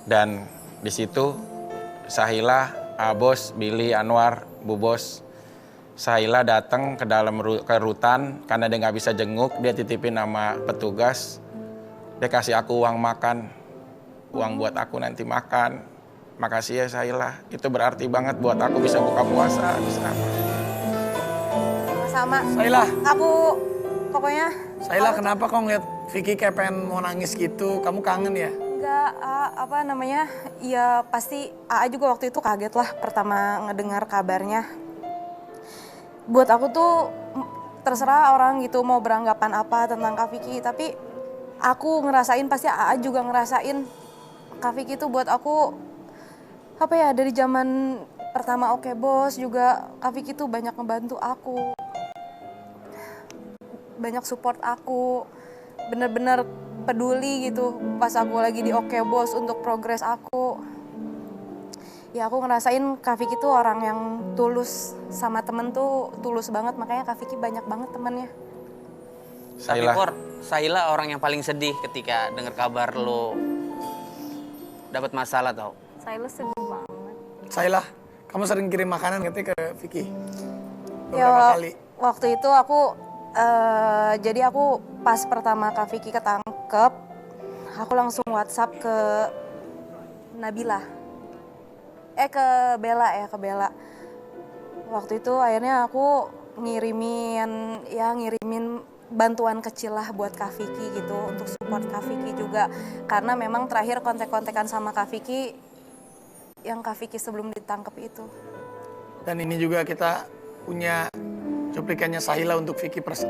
Speaker 5: Dan di situ Sahaila, Bos, Billy, Anwar, Bu Bos. Sahaila datang ke dalam ke rutan karena dia nggak bisa jenguk, dia titipin nama petugas. Dia kasih aku uang makan, uang buat aku nanti makan. Makasih ya Sahaila, itu berarti banget buat aku bisa buka puasa di sana.
Speaker 9: Sama,
Speaker 2: Sahaila.
Speaker 9: aku pokoknya
Speaker 2: Sahaila, kenapa kau ngeliat Vicky kayak pengen mau nangis gitu? Kamu kangen ya?
Speaker 9: enggak, apa namanya, ya pasti AA juga waktu itu kaget lah pertama ngedengar kabarnya. Buat aku tuh terserah orang gitu mau beranggapan apa tentang Kak Vicky, tapi aku ngerasain, pasti AA juga ngerasain, Kak Vicky itu buat aku apa ya, dari zaman pertama Oke Bos juga Kak Vicky itu banyak ngebantu aku, banyak support aku, bener-bener peduli gitu pas aku lagi di Oke Bos untuk progres aku. Ya aku ngerasain Kak Vicky tuh orang yang tulus, sama temen tuh tulus banget, makanya Kak Vicky banyak banget temennya.
Speaker 1: Tapi Por, Saila orang yang paling sedih ketika dengar kabar lo dapat masalah tau.
Speaker 4: Saila sedih banget.
Speaker 2: Saila, kamu sering kirim makanan katanya ke Vicky?
Speaker 9: Ya,
Speaker 2: Beberapa kali.
Speaker 9: waktu itu aku, jadi aku pas pertama Kak Vicky ketangkep, aku langsung WhatsApp ke Nabila. Ke Bella. Waktu itu akhirnya aku ngirimin bantuan kecil lah buat Kak Vicky gitu, untuk support Kak Vicky juga. Karena memang terakhir kontek-kontekan sama Kak Vicky, yang Kak Vicky sebelum ditangkap itu.
Speaker 2: Dan ini juga kita punya cuplikannya Sahila untuk Vicky Prasetyo.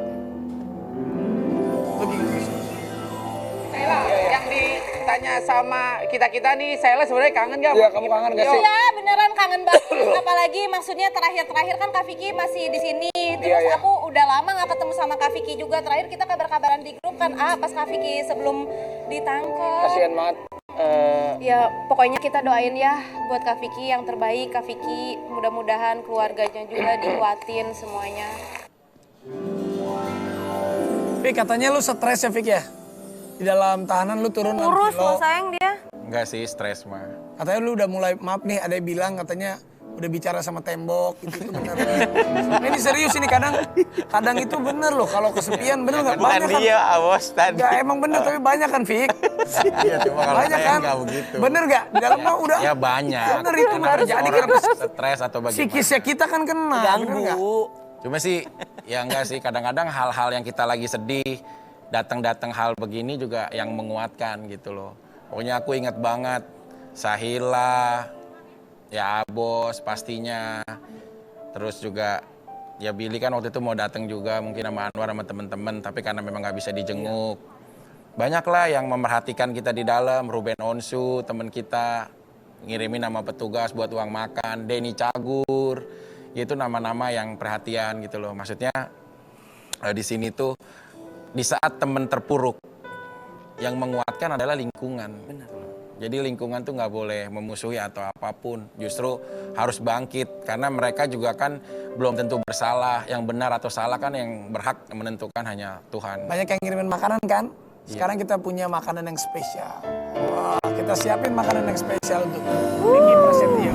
Speaker 1: Saila, yang ditanya sama kita-kita nih, Saila sebenarnya kangen gak?
Speaker 2: Iya, kamu kangen gak sih?
Speaker 10: Iya, beneran kangen banget. Apalagi maksudnya terakhir-terakhir kan Kak Vicky masih di sini. Terus aku udah lama gak ketemu sama Kak Vicky juga. Terakhir kita kabar-kabaran di grup kan, pas Kak Vicky sebelum ditangkap.
Speaker 2: Kasian banget.
Speaker 8: Ya pokoknya kita doain ya buat Kak Vicky yang terbaik. Kak Vicky mudah-mudahan keluarganya juga dikuatin semuanya.
Speaker 2: Vicky, katanya lu stres ya Vicky ya? Di dalam tahanan lu turun 6
Speaker 4: Kurus
Speaker 2: kilo.
Speaker 4: lo sayang dia.
Speaker 5: Enggak sih, stres mah.
Speaker 2: Katanya lu udah mulai, maaf nih ada yang bilang katanya udah bicara sama tembok, itu bener. Nah, ini serius ini, kadang itu bener loh, kalau kesepian bener nggak? Banyak kan?
Speaker 1: Dia awas tadi.
Speaker 2: Nggak, emang bener, tapi banyak kan Fik?
Speaker 5: Iya, cuma kalau
Speaker 2: Banyak
Speaker 5: saya
Speaker 2: kan?
Speaker 5: enggak begitu.
Speaker 2: Bener nggak? Di dalam mah udah.
Speaker 5: Ya banyak.
Speaker 2: Bener itu
Speaker 5: Karena
Speaker 2: nggak terjadi
Speaker 5: orang
Speaker 2: karena
Speaker 5: stres atau bagaimana.
Speaker 2: psikisnya kita kan kena. bener nggak?
Speaker 3: Ganggu.
Speaker 5: Cuma sih, ya enggak sih. Kadang-kadang hal-hal yang kita lagi sedih, datang-datang hal begini juga yang menguatkan gitu loh. Pokoknya aku ingat banget Sahila, ya Bos pastinya. Terus juga ya Billy kan waktu itu mau datang juga mungkin sama Anwar sama teman-teman, tapi karena memang nggak bisa dijenguk. Banyaklah yang memerhatikan kita di dalam, Ruben Onsu teman kita ngirimin nama petugas buat uang makan, Denny Cagur, itu nama-nama yang perhatian gitu loh. Maksudnya di sini tuh di saat teman terpuruk yang menguatkan adalah lingkungan. Benar. Jadi lingkungan tuh nggak boleh memusuhi atau apapun, justru harus bangkit karena mereka juga kan belum tentu bersalah, yang benar atau salah kan yang berhak menentukan hanya Tuhan.
Speaker 2: Banyak yang ngirimin makanan kan? Sekarang kita punya makanan yang spesial. Wah, kita siapin makanan yang spesial untuk Vicky Prasetyo.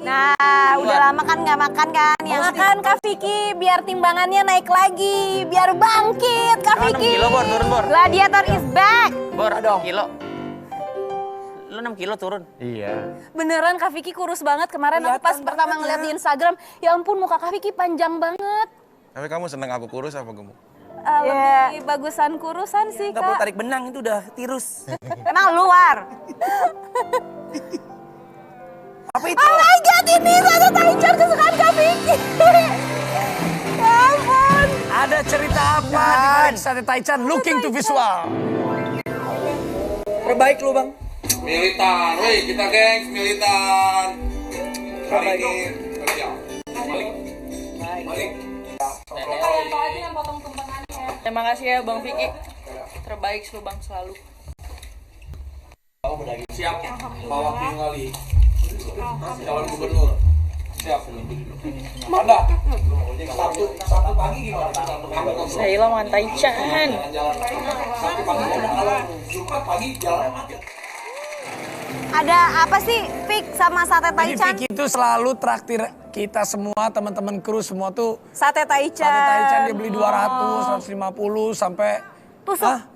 Speaker 4: Nah, udah lama kan nggak makan kan? Yang
Speaker 10: Makan Kak Vicky biar timbangannya naik lagi, biar bangkit Kak
Speaker 1: 6
Speaker 10: Vicky.
Speaker 1: kilo Bor, turun Bor.
Speaker 4: Gladiator is back.
Speaker 1: Bor, 6 kilo. Lu 6 kilo turun.
Speaker 5: Iya.
Speaker 10: Beneran Kak Vicky kurus banget kemarin aku pas pertama ngeliat di Instagram. Ya ampun muka Kak Vicky panjang banget.
Speaker 5: Tapi kamu seneng aku kurus apa gemuk?
Speaker 10: Lebih bagusan kurusan sih
Speaker 3: Nggak perlu
Speaker 10: Kak.
Speaker 3: tarik benang, itu udah tirus.
Speaker 4: Emang luar.
Speaker 3: Apa itu?
Speaker 10: Oh my god, ini satu taichan kesukaan Kak Vicky. Ya ampun.
Speaker 2: Ada cerita apa di balik Sate Taichan looking to visual?
Speaker 3: Terbaik lu bang.
Speaker 5: Militan, woi kita gengs militan. Kali ini balik.
Speaker 9: Terima kasih ya Bang Vicky. Terbaik lu Bang selalu.
Speaker 5: Siap, Pak Wakil Wali. Calon gubernur. Siap. Anda. Sabtu pagi gimana?
Speaker 9: Saya lawan Taichan.
Speaker 5: Sabtu pagi kalau Jumat pagi jalan macet.
Speaker 4: Ada apa sih Fik sama sate
Speaker 2: Jadi
Speaker 4: Taichan?
Speaker 2: Vicky itu selalu traktir kita semua, teman-teman kru semua tuh.
Speaker 9: Sate Taichan.
Speaker 2: Sate Taichan dia beli 200, 150 sampai
Speaker 4: Tusuk.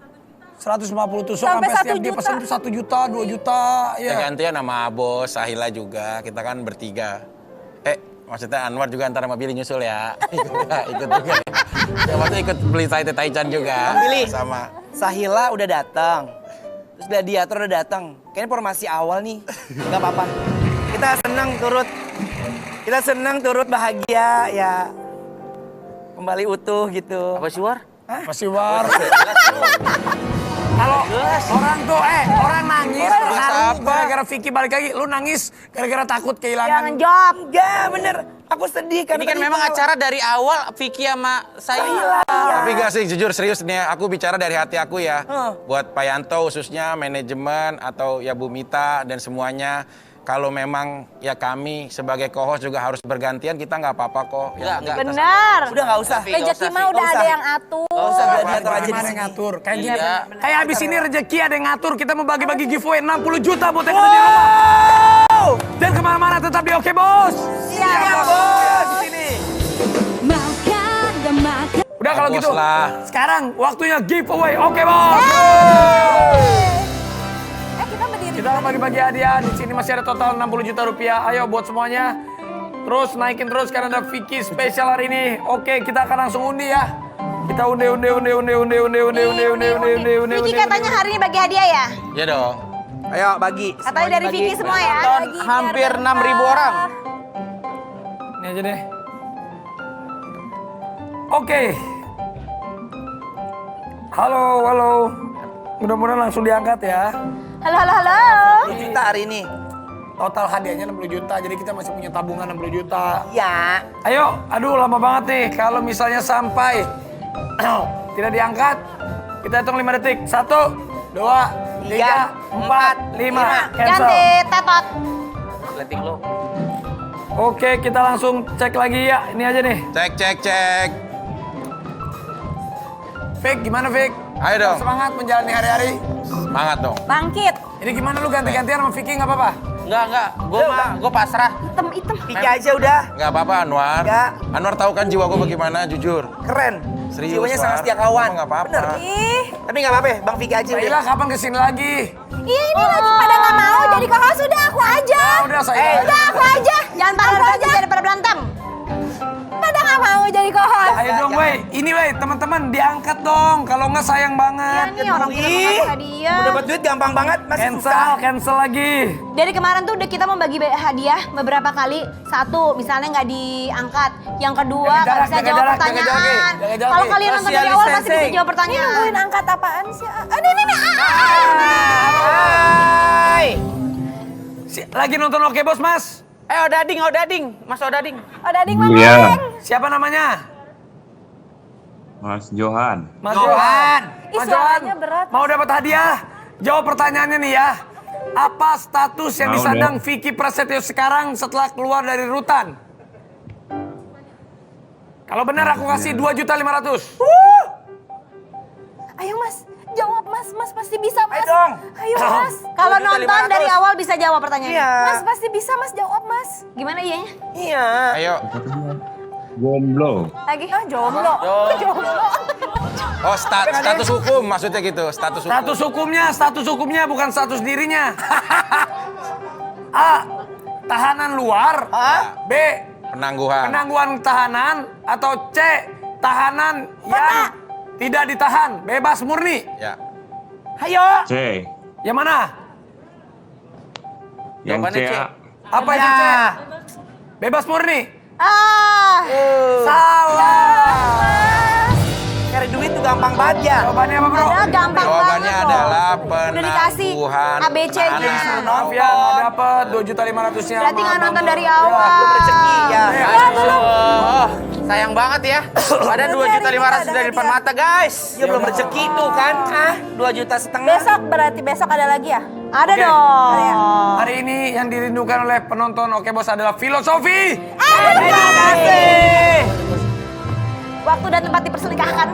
Speaker 2: 150 tusuk
Speaker 9: Sampai
Speaker 2: sampai setiap
Speaker 9: 1
Speaker 2: dia
Speaker 9: juta.
Speaker 2: pesen tuh 1 juta, 2 juta.
Speaker 5: Ya
Speaker 2: Ya.
Speaker 5: gantian sama Bos, Sahila juga. Kita kan bertiga. Maksudnya Anwar juga antara sama Billy nyusul ya. Ikut juga. Ya maksudnya ikut beli Sate Taichan juga.
Speaker 3: Billy.
Speaker 5: Sama.
Speaker 3: Sahila udah datang. Terus Gladiator udah datang. kayaknya formasi awal nih. Gak apa-apa. Kita senang turut bahagia ya. Kembali utuh gitu.
Speaker 1: Apa sih, War?
Speaker 2: Masih war. Kalau orang nangis terharu gara-gara Vicky balik lagi, lu nangis gara-gara takut kehilangan.
Speaker 4: Jangan jawab.
Speaker 3: Enggak, bener. Aku sedih karena
Speaker 1: Ini kan
Speaker 3: tadi
Speaker 1: memang
Speaker 3: malam.
Speaker 1: acara dari awal Vicky sama saya.
Speaker 5: Tapi gak sih, jujur serius nih, aku bicara dari hati aku ya. Buat Pak Yanto khususnya, manajemen, atau ya Bu Mita dan semuanya. Kalau memang ya kami sebagai co-host juga harus bergantian, kita nggak apa-apa kok.
Speaker 1: Enggak.
Speaker 4: Benar.
Speaker 3: Udah nggak usah.
Speaker 10: Rezeki mah udah ada yang atur.
Speaker 3: Nggak usah gladiator aja di
Speaker 2: Ada yang
Speaker 3: sini.
Speaker 2: ngatur. Kayak gini.
Speaker 1: Iya.
Speaker 2: Kayak abis ini rezeki ada yang ngatur. Kita mau bagi-bagi giveaway 60 juta buat yang ada di rumah. Dan kemana-mana tetap di Oke Bos.
Speaker 3: Siap, Bos. Di sini.
Speaker 7: Makan gak makan.
Speaker 2: Udah kalau
Speaker 5: Bos
Speaker 2: gitu.
Speaker 5: lah.
Speaker 2: Sekarang waktunya giveaway Oke Bos.
Speaker 10: Kita berdiri.
Speaker 2: Kita akan bagi-bagi hadiah. Di sini masih ada total 60 juta rupiah. Ayo buat semuanya. Terus naikin terus karena ada Vicky spesial hari ini. Oke, kita akan langsung undi ya. Kita undi.
Speaker 10: Vicky katanya hari ini bagi hadiah ya?
Speaker 5: Ya dong.
Speaker 3: Ayo bagi.
Speaker 10: Katanya dari Vicky semua ya?
Speaker 1: Nonton hampir 6.000 orang.
Speaker 2: Ini aja deh. Oke. Halo. Mudah-mudahan langsung diangkat ya.
Speaker 10: Halo.
Speaker 3: 10 juta hari ini.
Speaker 2: Total hadiahnya 60 juta, jadi kita masih punya tabungan 60 juta.
Speaker 3: Ya.
Speaker 2: Ayo, aduh lama banget nih. Kalau misalnya sampai tidak diangkat, kita hitung 5 detik. 1, 2, 3, 4, 5. Cancel.
Speaker 10: Ganti tetot.
Speaker 1: Letting lo.
Speaker 2: Oke, kita langsung cek lagi ya. Ini aja nih.
Speaker 5: Cek.
Speaker 2: Vic, gimana Vic?
Speaker 5: Ayo dong.
Speaker 2: Semangat menjalani hari-hari.
Speaker 5: Semangat dong.
Speaker 10: Bangkit.
Speaker 2: Ini gimana lu ganti-gantian sama Vicky nggak apa-apa?
Speaker 1: Enggak. Gue pasrah.
Speaker 10: Hitam.
Speaker 3: Vicky aja udah.
Speaker 5: Nggak apa-apa Anwar.
Speaker 3: Nggak.
Speaker 5: Anwar tahu kan jiwa gue bagaimana, jujur.
Speaker 3: Keren.
Speaker 5: Serius,
Speaker 3: Jiwanya sangat
Speaker 5: War.
Speaker 3: setia kawan.
Speaker 5: Nggak apa-apa.
Speaker 3: Bener.
Speaker 10: Ih.
Speaker 3: Tapi nggak apa-apa, Bang Vicky aja udah.
Speaker 2: Baiklah, kapan kesini lagi?
Speaker 10: Iya ini lagi pada nggak mau jadi kakak sudah aku aja.
Speaker 2: Udah saya.
Speaker 10: Udah aku aja. Jangan pada berantem daripada berantem. Pada nggak mau jadi kohos.
Speaker 2: Ayo dong, wey. Ini, wey, teman-teman diangkat dong. Kalau nggak sayang
Speaker 10: Iya
Speaker 2: banget.
Speaker 10: nih orang kita mau
Speaker 3: Ih,
Speaker 10: kasih hadiah.
Speaker 3: mau dapat duit gampang banget, masih susah.
Speaker 2: Cancel lagi.
Speaker 10: Dari kemarin tuh udah kita membagi hadiah beberapa kali. Satu, misalnya nggak diangkat. Yang kedua,
Speaker 2: Jaga
Speaker 10: nggak
Speaker 2: jarak,
Speaker 10: bisa
Speaker 2: jaga
Speaker 10: jawab
Speaker 2: jarak, jaga
Speaker 10: pertanyaan.
Speaker 2: jarak, jaga jarak.
Speaker 10: Kalau kalian nonton dari
Speaker 3: Social
Speaker 10: awal masih bisa
Speaker 3: distancing.
Speaker 10: jawab pertanyaan. Ini nungguin angkat apaan sih? Ini.
Speaker 3: Hai.
Speaker 2: Lagi nonton Oke Bos, Mas?
Speaker 1: Odading. Mas Odading.
Speaker 10: Oh, Dading Mang.
Speaker 11: Iya,
Speaker 2: Siapa namanya?
Speaker 11: Mas Johan.
Speaker 2: Mas
Speaker 3: Johan.
Speaker 10: Ih,
Speaker 2: Mas Johan,
Speaker 10: suaranya berat.
Speaker 2: mau dapat hadiah? Jawab pertanyaannya nih ya. Apa status yang
Speaker 11: Mau
Speaker 2: disandang Vicky Prasetyo sekarang setelah keluar dari rutan? Kalau benar aku kasih 2.500.000.
Speaker 10: Ayo Mas, jawab Mas. Mas pasti bisa Mas.
Speaker 3: Ayo dong.
Speaker 10: Ayo Mas. Kalau
Speaker 3: 2.500.000.
Speaker 10: nonton dari awal bisa jawab pertanyaannya.
Speaker 3: Iya.
Speaker 10: Mas pasti bisa Mas jawab Mas. Gimana iyanya?
Speaker 3: Iya.
Speaker 5: Ayo.
Speaker 11: Jomblo.
Speaker 10: Lagi? Oh jomblo. Jomblo.
Speaker 5: Oh, status hukum maksudnya gitu. Status hukum.
Speaker 2: Status hukumnya bukan status dirinya. A. Tahanan luar. B.
Speaker 5: Penangguhan.
Speaker 2: Penangguhan tahanan. Atau C. Tahanan yang tidak ditahan. Bebas murni.
Speaker 5: Ya.
Speaker 3: Ayo.
Speaker 11: C.
Speaker 2: Yang mana?
Speaker 11: Yang C.
Speaker 1: Jawabannya C.
Speaker 2: Apa itu C? Bebas murni. Salah.
Speaker 3: Cari duit tuh gampang banget ya.
Speaker 2: Jawabannya apa bro?
Speaker 10: Padahal gampang
Speaker 5: Jawabannya
Speaker 10: banget loh.
Speaker 5: adalah
Speaker 10: Udah dikasih
Speaker 5: penangguhan
Speaker 10: ABC-nya.
Speaker 5: tahanan.
Speaker 2: Maaf ya, nggak dapet 2.500.000-nya.
Speaker 10: Berarti nggak
Speaker 2: sama
Speaker 10: nonton
Speaker 2: Bang
Speaker 10: dari
Speaker 2: Bro.
Speaker 10: awal.
Speaker 3: Belum rezeki ya.
Speaker 1: Oh, sayang banget ya. Ada 2.500.000 dari depan mata, guys.
Speaker 3: Ya belum rezeki tuh kan. 2,5 juta.
Speaker 10: Berarti besok ada lagi ya? Ada
Speaker 2: Oke.
Speaker 10: dong.
Speaker 2: Hari ini yang dirindukan oleh penonton Oke Bos adalah filosofi.
Speaker 3: Edukasi.
Speaker 10: Waktu dan tempat diperselikahkan.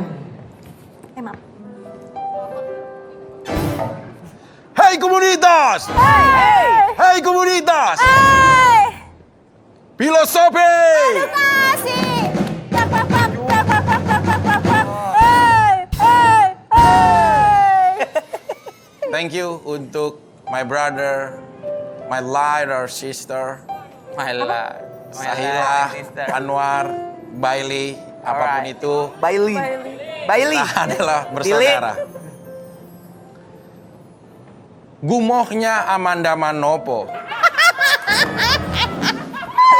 Speaker 10: Maaf.
Speaker 5: Hai komunitas! Hai komunitas! Filosofi!
Speaker 10: Edukasi.
Speaker 5: Thank you untuk my brother, my lighter sister, Sahila, Anwar, Bailey, apapun itu
Speaker 3: Bailey.
Speaker 5: adalah bersaudara. gumohnya Amanda Manopo.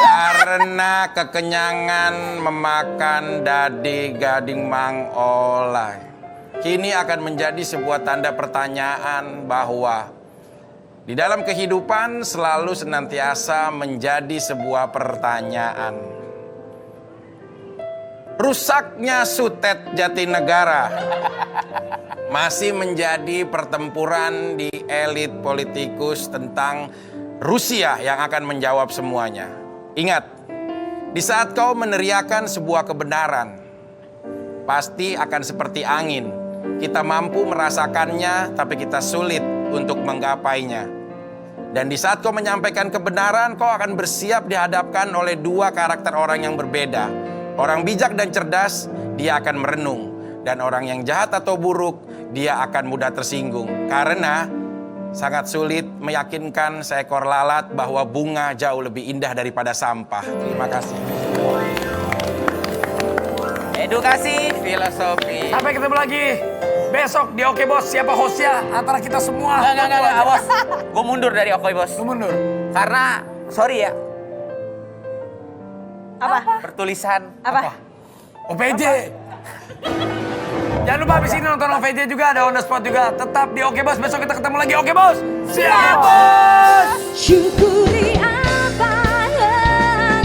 Speaker 5: Karena kekenyangan memakan dadi gading Mang Olay. Kini akan menjadi sebuah tanda pertanyaan bahwa di dalam kehidupan selalu senantiasa menjadi sebuah pertanyaan. Rusaknya Sutet Jatinegara masih menjadi pertempuran di elit politikus tentang Rusia yang akan menjawab semuanya. Ingat, di saat kau meneriakan sebuah kebenaran, pasti akan seperti angin. Kita mampu merasakannya, tapi kita sulit untuk menggapainya. Dan di saat kau menyampaikan kebenaran, kau akan bersiap dihadapkan oleh dua karakter orang yang berbeda. Orang bijak dan cerdas, dia akan merenung. Dan orang yang jahat atau buruk, dia akan mudah tersinggung. Karena sangat sulit meyakinkan seekor lalat bahwa bunga jauh lebih indah daripada sampah. Terima kasih.
Speaker 1: Edukasi, filosofi.
Speaker 2: Sampai ketemu lagi besok di Oke Bos. Siapa hostnya antara kita semua?
Speaker 1: Enggak, bos. Gue mundur dari Oke Bos.
Speaker 2: Lu mundur.
Speaker 1: Karena, sorry ya,
Speaker 4: Apa?
Speaker 1: pertulisan.
Speaker 4: Apa?
Speaker 2: OPJ. Jangan lupa habis ini nonton OVJ juga, ada on the spot juga. Tetap di Oke Bos, besok kita ketemu lagi Oke Bos. Siap Bos.
Speaker 7: syukuri